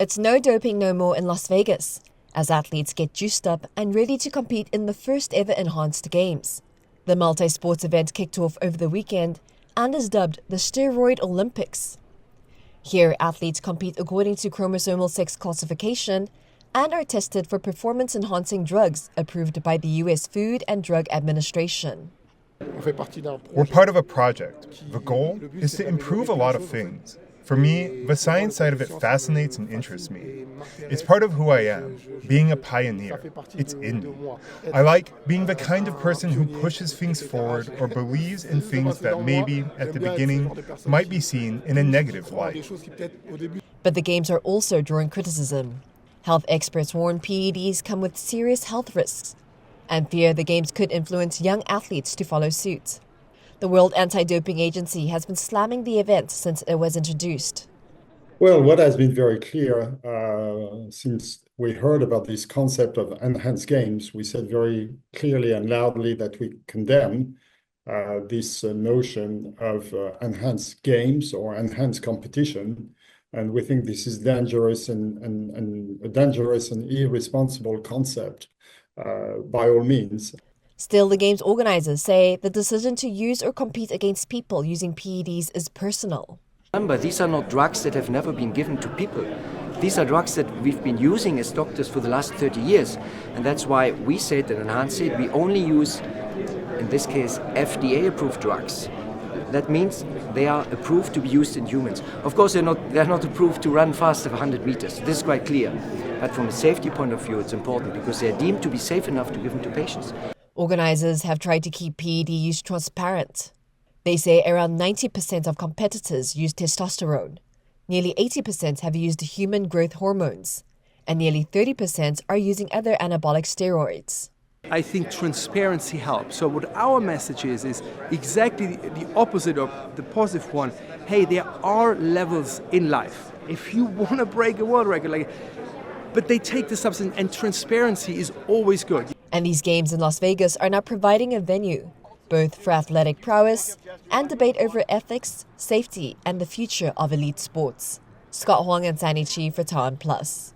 It's no doping no more in Las Vegas, as athletes get juiced up and ready to compete in the first ever enhanced games. The multi-sports event kicked off over the weekend and is dubbed the Steroid Olympics. Here, athletes compete according to chromosomal sex classification and are tested for performance-enhancing drugs approved by the U.S. Food and Drug Administration. We're part of a project. The goal is to improve a lot of things. For me, the science side of it fascinates and interests me. It's part of who I am, being a pioneer. It's in me. I like being the kind of person who pushes things forward or believes in things that maybe, at the beginning, might be seen in a negative light. But the games are also drawing criticism. Health experts warn PEDs come with serious health risks and fear the games could influence young athletes to follow suit. The World Anti-Doping Agency has been slamming the event since it was introduced. Well, what has been very clear since we heard about this concept of enhanced games, we said very clearly and loudly that we condemn this notion of enhanced games or enhanced competition. And we think this is dangerous and a dangerous and irresponsible concept by all means. Still, the game's organizers say the decision to use or compete against people using PEDs is personal. Remember, these are not drugs that have never been given to people. These are drugs that we've been using as doctors for the last 30 years. And that's why we said that Enhanced said we only use, in this case, FDA-approved drugs. That means they are approved to be used in humans. Of course, they're not approved to run faster than 100 meters. This is quite clear. But from a safety point of view, it's important because they're deemed to be safe enough to give them to patients. Organizers have tried to keep PED use transparent. They say around 90% of competitors use testosterone, nearly 80% have used human growth hormones, and nearly 30% are using other anabolic steroids. I think transparency helps. So what our message is exactly the opposite of the positive one. Hey, there are levels in life. If you want to break a world record, but they take the substance, and transparency is always good. And these games in Las Vegas are now providing a venue, both for athletic prowess and debate over ethics, safety, and the future of elite sports. Scott Huang and Sanny Chi for TaiwanPlus.